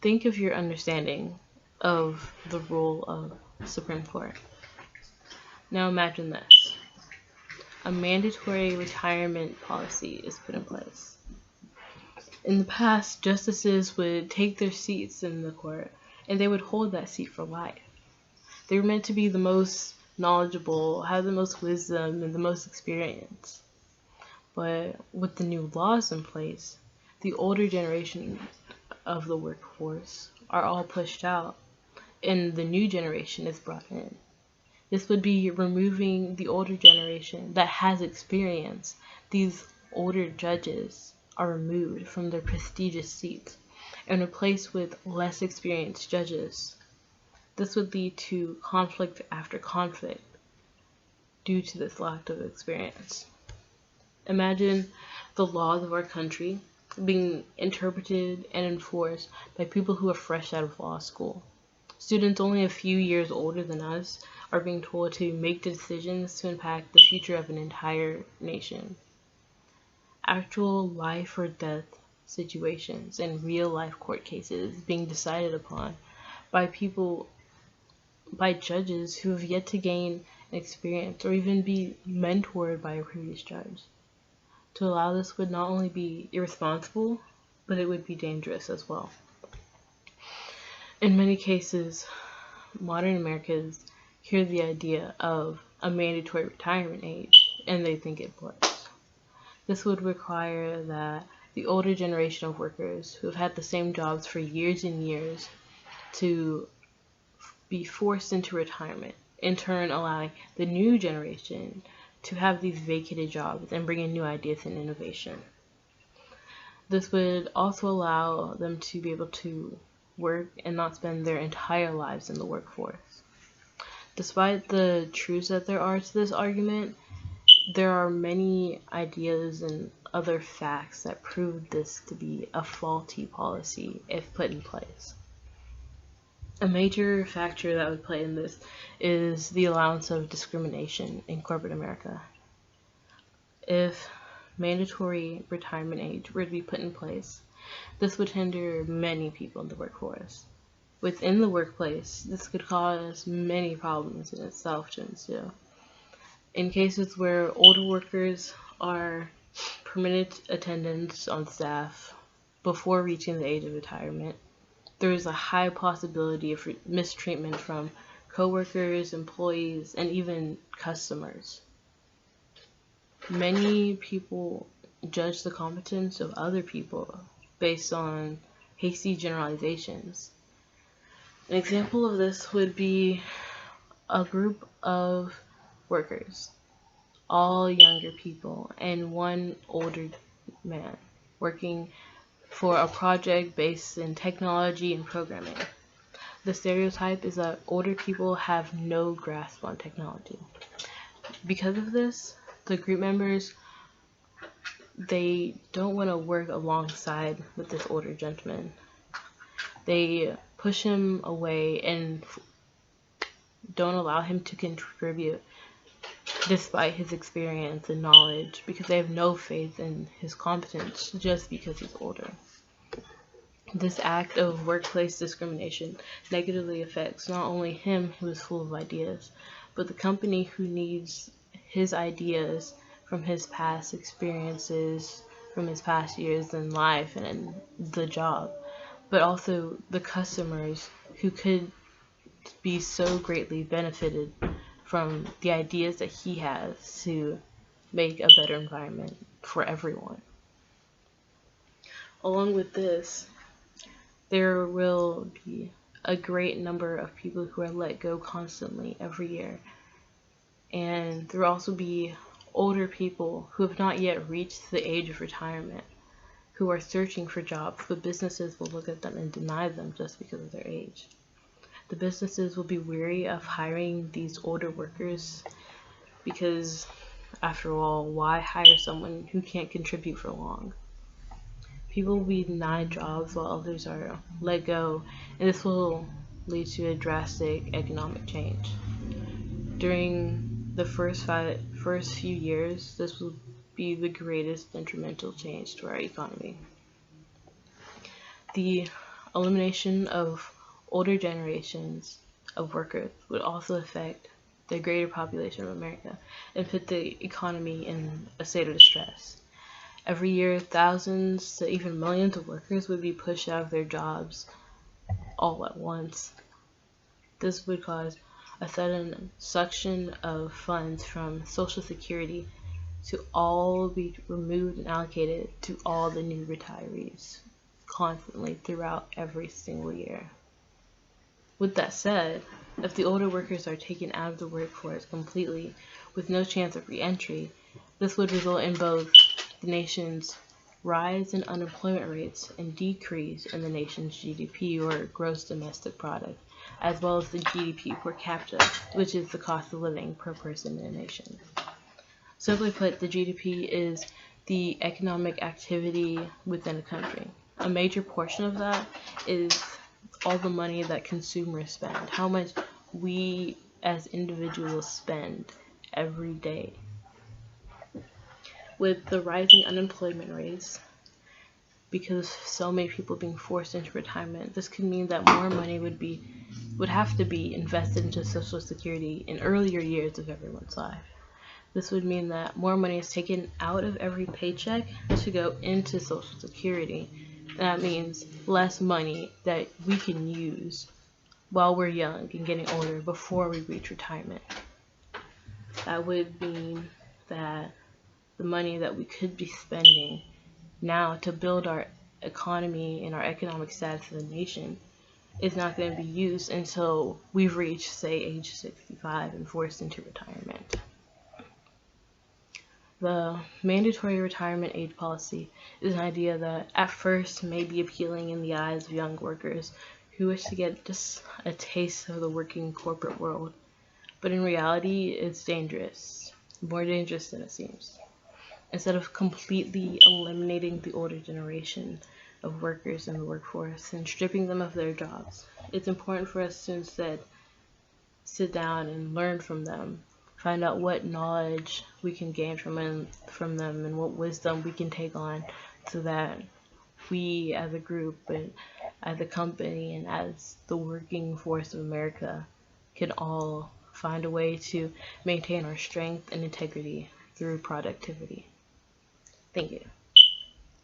Think of your understanding of the role of Supreme Court. Now imagine this. A mandatory retirement policy is put in place. In the past, justices would take their seats in the court and they would hold that seat for life. They were meant to be the most knowledgeable, have the most wisdom, and the most experience. But with the new laws in place, the older generation of the workforce are all pushed out and the new generation is brought in. This would be removing the older generation that has experience. These older judges are removed from their prestigious seats and replaced with less experienced judges. This would lead to conflict after conflict due to this lack of experience. Imagine the laws of our country being interpreted and enforced by people who are fresh out of law school. Students only a few years older than us are being told to make decisions to impact the future of an entire nation. Actual life or death situations and real life court cases being decided upon by judges who have yet to gain experience or even be mentored by a previous judge. To allow this would not only be irresponsible, but it would be dangerous as well. In many cases, modern Americans hear the idea of a mandatory retirement age and they think it works. This would require that the older generation of workers who have had the same jobs for years and years to be forced into retirement, in turn allowing the new generation to have these vacated jobs and bring in new ideas and innovation. This would also allow them to be able to work and not spend their entire lives in the workforce. Despite the truths that there are to this argument, there are many ideas and other facts that prove this to be a faulty policy if put in place. A major factor that would play in this is the allowance of discrimination in corporate America. If mandatory retirement age were to be put in place, this would hinder many people in the workforce. Within the workplace, this could cause many problems in itself to ensue. In cases where older workers are permitted attendance on staff before reaching the age of retirement, there is a high possibility of mistreatment from coworkers, employees, and even customers. Many people judge the competence of other people based on hasty generalizations. An example of this would be a group of workers, all younger people, and one older man working for a project based in technology and programming. The stereotype is that older people have no grasp on technology. Because of this, the group members, they don't want to work alongside with this older gentleman. They push him away and don't allow him to contribute despite his experience and knowledge because they have no faith in his competence just because he's older. This act of workplace discrimination negatively affects not only him, who is full of ideas, but the company, who needs his ideas from his past experiences, from his past years in life and in the job, but also the customers who could be so greatly benefited from the ideas that he has to make a better environment for everyone. Along with this, there will be a great number of people who are let go constantly every year. And there will also be older people who have not yet reached the age of retirement, who are searching for jobs, but businesses will look at them and deny them just because of their age. The businesses will be wary of hiring these older workers because, after all, why hire someone who can't contribute for long? People will be denied jobs while others are let go, and this will lead to a drastic economic change. During the first few years, this will be the greatest detrimental change to our economy. The Elimination of older generations of workers would also affect the greater population of America and put the economy in a state of distress. Every year, thousands to even millions of workers would be pushed out of their jobs all at once. This would cause a sudden suction of funds from Social Security to all be removed and allocated to all the new retirees constantly throughout every single year. With that said, if the older workers are taken out of the workforce completely with no chance of re-entry, this would result in both the nation's rise in unemployment rates and decrease in the nation's GDP, or gross domestic product, as well as the GDP per capita, which is the cost of living per person in a nation. Simply put, the GDP is the economic activity within a country. A major portion of that is all the money that consumers spend, how much we as individuals spend every day. With the rising unemployment rates, because so many people being forced into retirement, this could mean that more money would have to be invested into Social Security in earlier years of everyone's life. This would mean that more money is taken out of every paycheck to go into Social Security. That means less money that we can use while we're young and getting older before we reach retirement. That would mean that the money that we could be spending now to build our economy and our economic status as a nation is not going to be used until we've reached, say, age 65 and forced into retirement. The mandatory retirement age policy is an idea that at first may be appealing in the eyes of young workers who wish to get just a taste of the working corporate world, but in reality it's dangerous, more dangerous than it seems. Instead of completely eliminating the older generation of workers in the workforce and stripping them of their jobs, it's important for us to instead sit down and learn from them, find out what knowledge we can gain from them and what wisdom we can take on, so that we as a group and as a company and as the working force of America can all find a way to maintain our strength and integrity through productivity. Thank you.